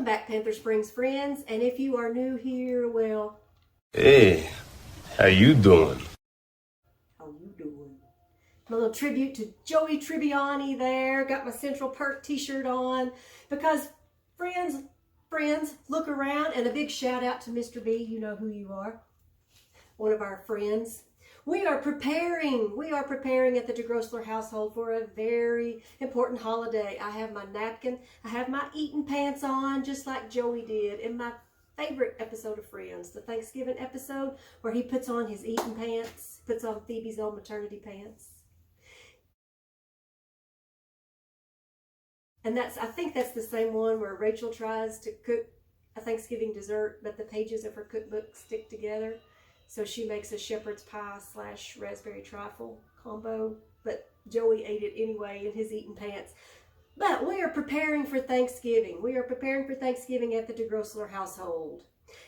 back, Panther Springs friends, and if you are new here, well... Hey, how you doing? How you doing? A little tribute to Joey Tribbiani there. Got my Central Perk t-shirt on because friends, look around, and a big shout out to Mr. B. You know who you are. One of our friends. We are preparing at the DeGrossler household for a very important holiday. I have my napkin, I have my eating pants on, just like Joey did in my favorite episode of Friends, the Thanksgiving episode where he puts on his eating pants, puts on Phoebe's old maternity pants. And I think that's the same one where Rachel tries to cook a Thanksgiving dessert, but the pages of her cookbook stick together. So she makes a shepherd's pie / raspberry trifle combo, but Joey ate it anyway in his eating pants. But we are preparing for Thanksgiving. We are preparing for Thanksgiving at the DeGrossler household.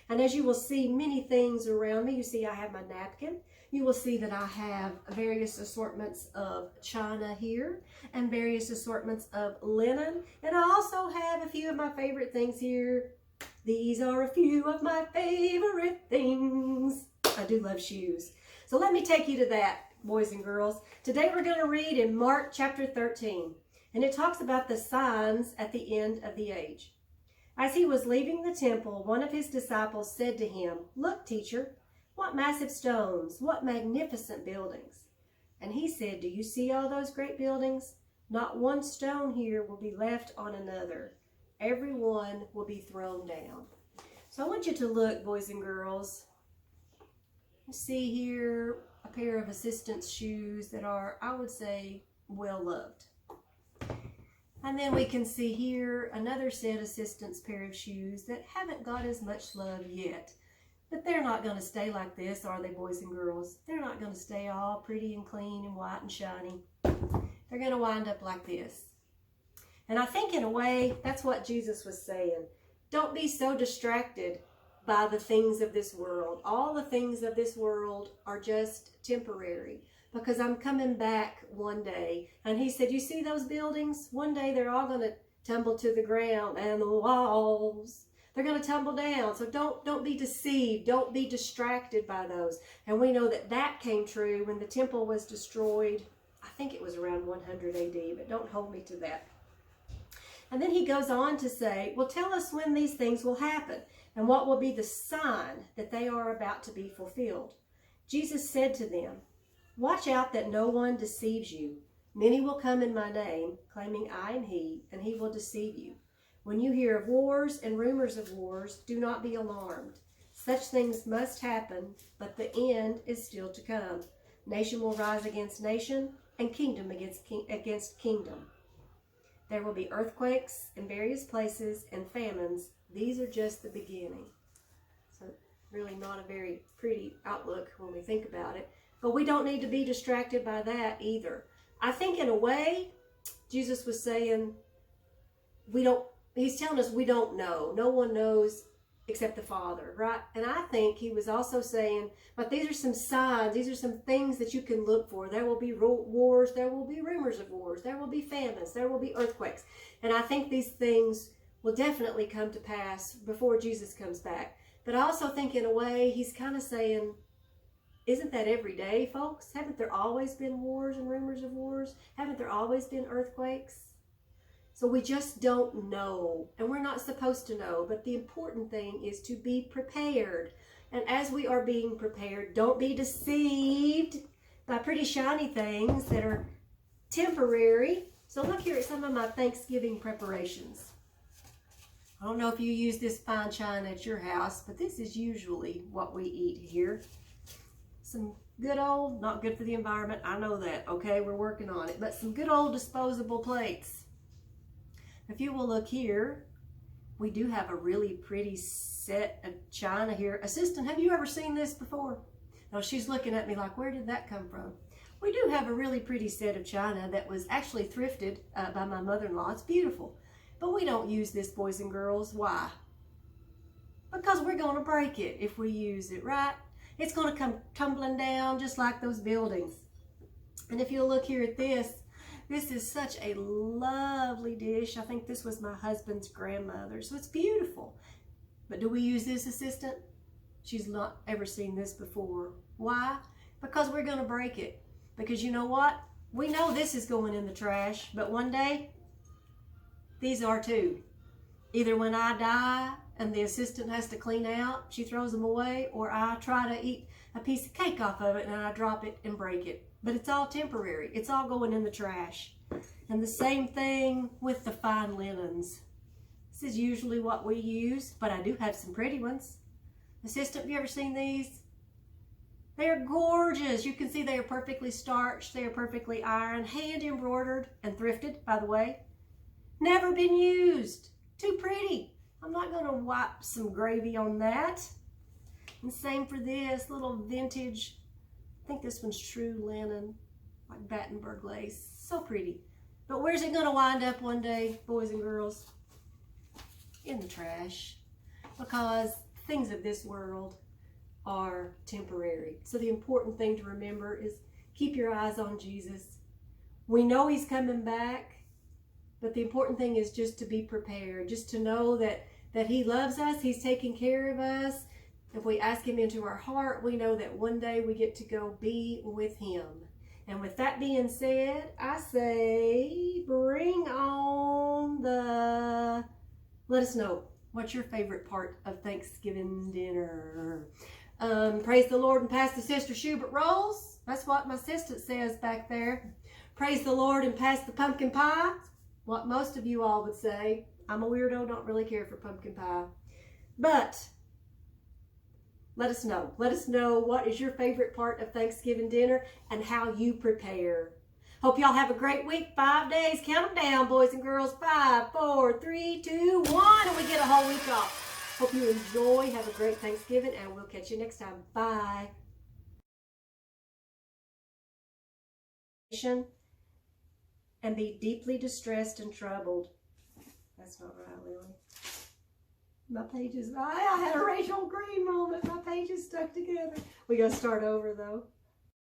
And as you will see many things around me, you see I have my napkin. You will see that I have various assortments of china here and various assortments of linen. And I also have a few of my favorite things here. These are a few of my favorite things. I do love shoes. So let me take you to that, boys and girls. Today we're going to read in Mark chapter 13. And it talks about the signs at the end of the age. As he was leaving the temple, one of his disciples said to him, "Look, teacher, what massive stones, what magnificent buildings." And he said, "Do you see all those great buildings? Not one stone here will be left on another. Every one will be thrown down." So I want you to look, boys and girls. You see here a pair of assistants' shoes that are, I would say, well loved. And then we can see here another set assistants' pair of shoes that haven't got as much love yet. But they're not going to stay like this, are they, boys and girls? They're not going to stay all pretty and clean and white and shiny. They're going to wind up like this. And I think in a way, that's what Jesus was saying. Don't be so distracted by the things of this world. All the things of this world are just temporary, because I'm coming back one day. And he said, you see those buildings? One day they're all going to tumble to the ground, and the walls, they're going to tumble down. So don't be deceived. Don't be distracted by those. And we know that that came true when the temple was destroyed. I think it was around 100 AD, but don't hold me to that. And then he goes on to say, well, tell us when these things will happen and what will be the sign that they are about to be fulfilled. Jesus said to them, watch out that no one deceives you. Many will come in my name, claiming I am he, and he will deceive you. When you hear of wars and rumors of wars, do not be alarmed. Such things must happen, but the end is still to come. Nation will rise against nation, and kingdom against kingdom. There will be earthquakes in various places and famines. These are just the beginning. So really not a very pretty outlook when we think about it. But we don't need to be distracted by that either. I think in a way, Jesus was saying, he's telling us we don't know. No one knows except the Father, right? And I think he was also saying, but these are some signs, these are some things that you can look for. There will be wars, there will be rumors of wars, there will be famines, there will be earthquakes. And I think these things will definitely come to pass before Jesus comes back. But I also think in a way, he's kind of saying, isn't that every day, folks? Haven't there always been wars and rumors of wars? Haven't there always been earthquakes? So we just don't know, and we're not supposed to know, but the important thing is to be prepared. And as we are being prepared, don't be deceived by pretty shiny things that are temporary. So look here at some of my Thanksgiving preparations. I don't know if you use this fine china at your house, but this is usually what we eat here. Some good old, not good for the environment, I know that, okay, we're working on it, but some good old disposable plates. If you will look here, we do have a really pretty set of china here. Assistant, have you ever seen this before? No, she's looking at me like, where did that come from? We do have a really pretty set of china that was actually thrifted by my mother-in-law. It's beautiful. But we don't use this, boys and girls. Why? Because we're going to break it if we use it, right? It's going to come tumbling down just like those buildings. And if you'll look here at this, This is such a lovely dish. I think this was my husband's grandmother, so it's beautiful. But do we use this assistant? She's not ever seen this before. Why? Because we're going to break it. Because you know what? We know this is going in the trash, but one day, these are too. Either when I die and the assistant has to clean out, she throws them away, or I try to eat a piece of cake off of it and I drop it and break it. But it's all temporary. It's all going in the trash. And the same thing with the fine linens. This is usually what we use, but I do have some pretty ones. Assistant, have you ever seen these? They're gorgeous. You can see they are perfectly starched. They are perfectly ironed, hand embroidered and thrifted, by the way. Never been used. Too pretty. I'm not going to wipe some gravy on that. And same for this little vintage, I think this one's true linen, like Battenberg lace. So pretty. But where's it going to wind up one day, boys and girls? In the trash. Because things of this world are temporary. So the important thing to remember is keep your eyes on Jesus. We know he's coming back, but the important thing is just to be prepared, just to know that he loves us, he's taking care of us. If we ask him into our heart, we know that one day we get to go be with him. And with that being said, I say bring on the... Let us know, what's your favorite part of Thanksgiving dinner? Praise the Lord and pass the Sister Schubert rolls. That's what my assistant says back there. Praise the Lord and pass the pumpkin pie. What most of you all would say. I'm a weirdo, don't really care for pumpkin pie. But let us know. Let us know what is your favorite part of Thanksgiving dinner and how you prepare. Hope y'all have a great week. 5 days. Count them down, boys and girls. 5, 4, 3, 2, 1. And we get a whole week off. Hope you enjoy. Have a great Thanksgiving, and we'll catch you next time. Bye. And be deeply distressed and troubled. That's not right, Lily. My pages, I had a Rachel Green moment. My pages stuck together. We gotta start over though.